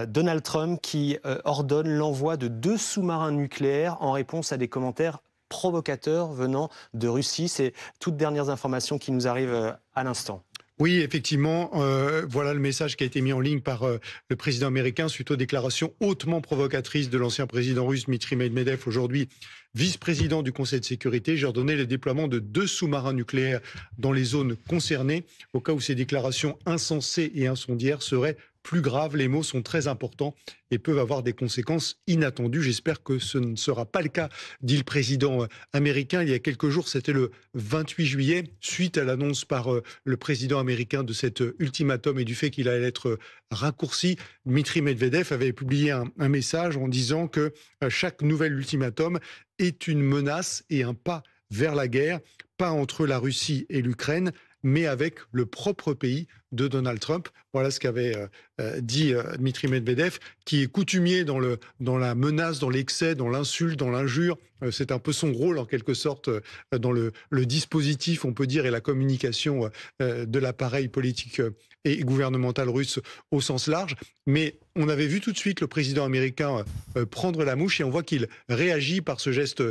Donald Trump qui ordonne l'envoi de 2 sous-marins nucléaires en réponse à des commentaires provocateurs venant de Russie. C'est toutes dernières informations qui nous arrivent à l'instant. Oui, effectivement, voilà le message qui a été mis en ligne par le président américain suite aux déclarations hautement provocatrices de l'ancien président russe Dmitri Medvedev, aujourd'hui vice-président du Conseil de sécurité. J'ai ordonné le déploiement de 2 sous-marins nucléaires dans les zones concernées, au cas où ces déclarations insensées et incendiaires seraient plus graves. Les mots sont très importants et peuvent avoir des conséquences inattendues. J'espère que ce ne sera pas le cas, dit le président américain. Il y a quelques jours, c'était le 28 juillet, suite à l'annonce par le président américain de cet ultimatum et du fait qu'il allait être raccourci. Dmitri Medvedev avait publié un message en disant que chaque nouvel ultimatum est une menace et un pas vers la guerre, pas entre la Russie et l'Ukraine, mais avec le propre pays de Donald Trump. Voilà ce qu'avait dit Dmitri Medvedev, qui est coutumier dans la menace, dans l'excès, dans l'insulte, dans l'injure. C'est un peu son rôle, en quelque sorte, dans le dispositif, on peut dire, et la communication de l'appareil politique et gouvernemental russe au sens large. Mais on avait vu tout de suite le président américain prendre la mouche et on voit qu'il réagit par ce geste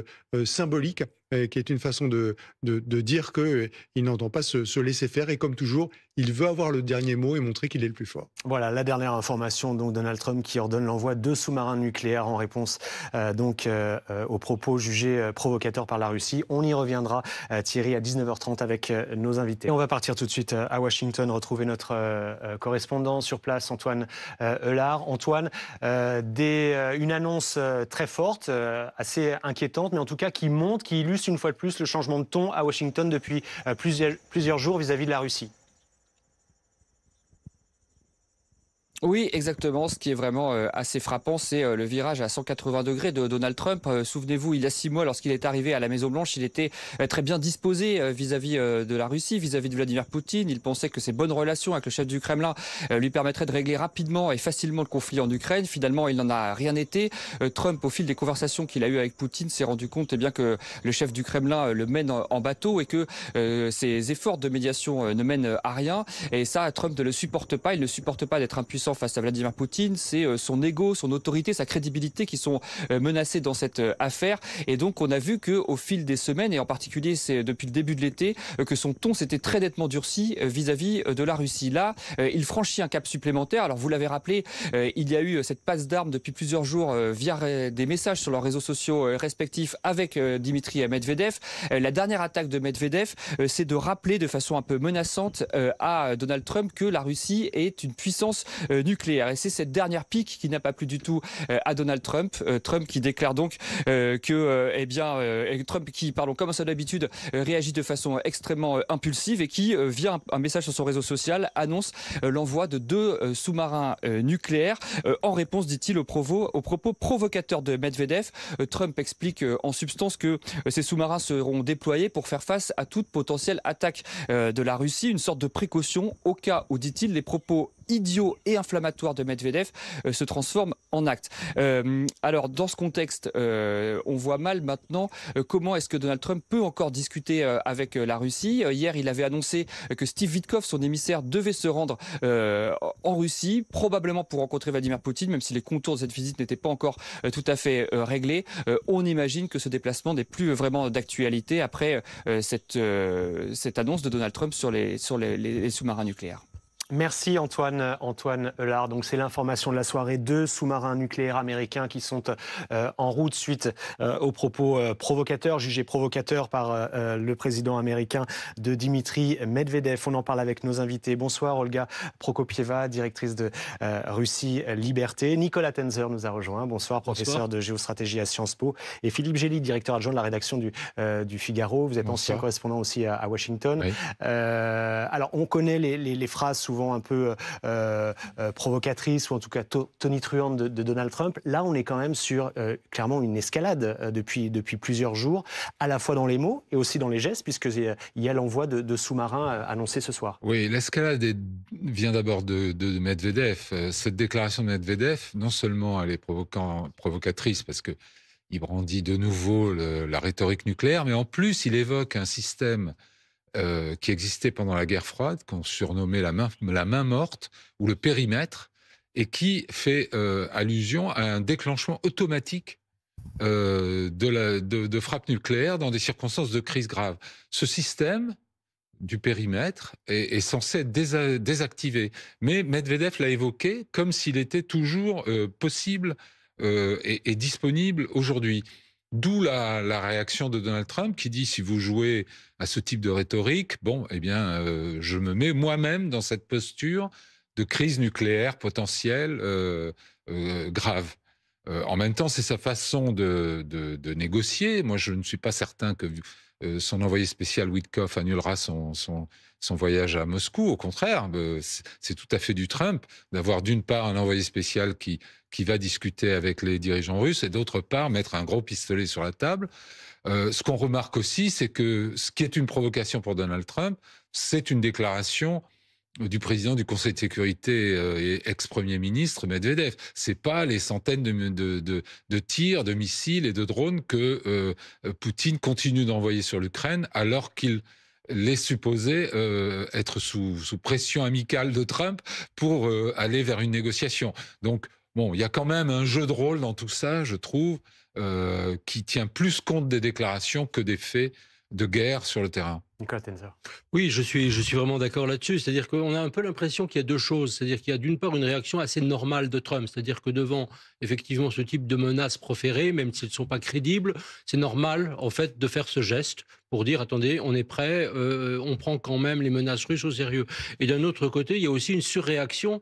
symbolique qui est une façon de dire qu'il n'entend pas se laisser faire. Et comme toujours, il veut avoir le dernier mot et montrer qu'il est le plus fort. Voilà, la dernière information, donc Donald Trump qui ordonne l'envoi de 2 sous-marins nucléaires en réponse aux propos jugés provocateurs par la Russie. On y reviendra, Thierry, à 19h30 avec nos invités. On va partir tout de suite à Washington, retrouver notre correspondant sur place, Antoine Eulard. Antoine, une annonce très forte, assez inquiétante, mais en tout cas qui montre, qui illustre une fois de plus le changement de ton à Washington depuis plusieurs jours vis-à-vis de la Russie. Oui, exactement. Ce qui est vraiment assez frappant, c'est le virage à 180 degrés de Donald Trump. Souvenez-vous, il y a 6 mois, lorsqu'il est arrivé à la Maison-Blanche, il était très bien disposé vis-à-vis de la Russie, vis-à-vis de Vladimir Poutine. Il pensait que ses bonnes relations avec le chef du Kremlin lui permettraient de régler rapidement et facilement le conflit en Ukraine. Finalement, il n'en a rien été. Trump, au fil des conversations qu'il a eues avec Poutine, s'est rendu compte bien que le chef du Kremlin le mène en bateau et que ses efforts de médiation ne mènent à rien. Et ça, Trump ne le supporte pas. Il ne supporte pas d'être impuissant face à Vladimir Poutine. C'est son ego, son autorité, sa crédibilité qui sont menacés dans cette affaire. Et donc, on a vu qu'au fil des semaines, et en particulier c'est depuis le début de l'été, que son ton s'était très nettement durci vis-à-vis de la Russie. Là, il franchit un cap supplémentaire. Alors, vous l'avez rappelé, il y a eu cette passe d'armes depuis plusieurs jours via des messages sur leurs réseaux sociaux respectifs avec Dmitri Medvedev. La dernière attaque de Medvedev, c'est de rappeler de façon un peu menaçante à Donald Trump que la Russie est une puissance nucléaire. Et c'est cette dernière pique qui n'a pas plu du tout à Donald Trump. Trump qui déclare donc Trump qui, comme à son habitude, réagit de façon extrêmement impulsive et qui, via un message sur son réseau social, annonce l'envoi de 2 sous-marins nucléaires en réponse, dit-il, aux propos provocateurs de Medvedev. Trump explique en substance que ces sous-marins seront déployés pour faire face à toute potentielle attaque de la Russie, une sorte de précaution au cas où, dit-il, les propos idiots et inflammatoires de Medvedev se transforment en actes. Alors, dans ce contexte, on voit mal maintenant comment est-ce que Donald Trump peut encore discuter avec la Russie. Hier, il avait annoncé que Steve Witkoff, son émissaire, devait se rendre en Russie, probablement pour rencontrer Vladimir Poutine, même si les contours de cette visite n'étaient pas encore tout à fait réglés. On imagine que ce déplacement n'est plus vraiment d'actualité après cette annonce de Donald Trump sur les sous-marins nucléaires. Merci Antoine Eulard. Donc c'est l'information de la soirée. 2 sous-marins nucléaires américains qui sont en route suite aux propos provocateurs, jugés provocateurs par le président américain de Dmitri Medvedev. On en parle avec nos invités. Bonsoir Olga Prokopieva, directrice de Russie Liberté. Nicolas Tenzer nous a rejoint. Bonsoir, professeur de géostratégie à Sciences Po. Et Philippe Gély, directeur adjoint de la rédaction du Figaro. Vous êtes ancien correspondant aussi à Washington. Oui. Alors on connaît les phrases souvent un peu provocatrice ou en tout cas tonitruante de Donald Trump. Là, on est quand même sur clairement une escalade depuis plusieurs jours, à la fois dans les mots et aussi dans les gestes, puisqu'il y a l'envoi de sous-marins annoncé ce soir. Oui, l'escalade vient d'abord de Medvedev. Cette déclaration de Medvedev, non seulement elle est provocatrice parce que il brandit de nouveau la rhétorique nucléaire, mais en plus il évoque un système qui existait pendant la guerre froide, qu'on surnommait la main morte, ou le périmètre, et qui fait allusion à un déclenchement automatique de frappe nucléaire dans des circonstances de crise grave. Ce système du périmètre est censé être désactivé. Mais Medvedev l'a évoqué comme s'il était toujours possible et disponible aujourd'hui. D'où la réaction de Donald Trump qui dit si vous jouez à ce type de rhétorique, bon, eh bien, je me mets moi-même dans cette posture de crise nucléaire potentielle grave. En même temps, c'est sa façon de négocier. Moi, je ne suis pas certain que son envoyé spécial Witkoff annulera son voyage à Moscou. Au contraire, c'est tout à fait du Trump d'avoir d'une part un envoyé spécial qui va discuter avec les dirigeants russes et d'autre part mettre un gros pistolet sur la table. Ce qu'on remarque aussi, c'est que ce qui est une provocation pour Donald Trump, c'est une déclaration du président du Conseil de sécurité et ex-premier ministre Medvedev. C'est pas les centaines de tirs, de missiles et de drones que Poutine continue d'envoyer sur l'Ukraine alors qu'il est supposé être sous pression amicale de Trump pour aller vers une négociation. Donc, bon, il y a quand même un jeu de rôle dans tout ça, je trouve, qui tient plus compte des déclarations que des faits de guerre sur le terrain. Nicolas Tenzer. Oui, je suis vraiment d'accord là-dessus. C'est-à-dire qu'on a un peu l'impression qu'il y a deux choses. C'est-à-dire qu'il y a d'une part une réaction assez normale de Trump. C'est-à-dire que devant, effectivement, ce type de menaces proférées, même si elles ne sont pas crédibles, c'est normal, en fait, de faire ce geste pour dire, attendez, on est prêt, on prend quand même les menaces russes au sérieux. Et d'un autre côté, il y a aussi une surréaction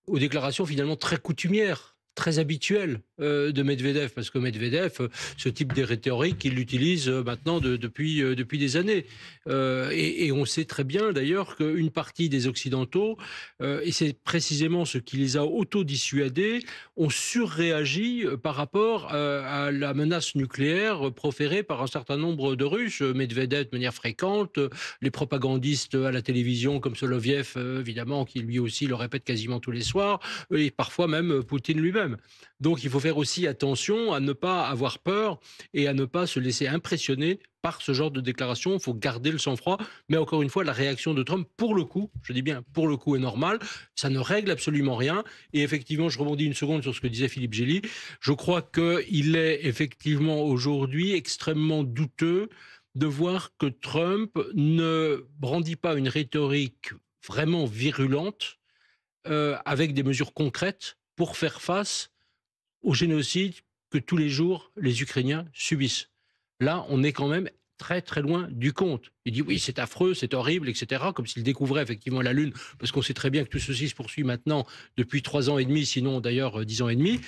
aux déclarations finalement très coutumières, très habituelles de Medvedev, parce que Medvedev, ce type de rhétorique, il l'utilise maintenant depuis des années. Et on sait très bien d'ailleurs qu'une partie des Occidentaux, et c'est précisément ce qui les a auto-dissuadés, ont surréagi par rapport à la menace nucléaire proférée par un certain nombre de Russes. Medvedev de manière fréquente, les propagandistes à la télévision comme Soloviev, évidemment, qui lui aussi le répète quasiment tous les soirs, et parfois même Poutine lui-même. Donc il faut faire aussi attention à ne pas avoir peur et à ne pas se laisser impressionner par ce genre de déclaration. Il faut garder le sang-froid. Mais encore une fois, la réaction de Trump, pour le coup, je dis bien pour le coup, est normale. Ça ne règle absolument rien. Et effectivement, je rebondis une seconde sur ce que disait Philippe Gély. Je crois qu'il est effectivement aujourd'hui extrêmement douteux de voir que Trump ne brandit pas une rhétorique vraiment virulente avec des mesures concrètes pour faire face au génocide que tous les jours les Ukrainiens subissent. Là, on est quand même très très loin du compte. Il dit oui, c'est affreux, c'est horrible, etc. Comme s'il découvrait effectivement la Lune, parce qu'on sait très bien que tout ceci se poursuit maintenant depuis 3 ans et demi, sinon d'ailleurs 10 ans et demi.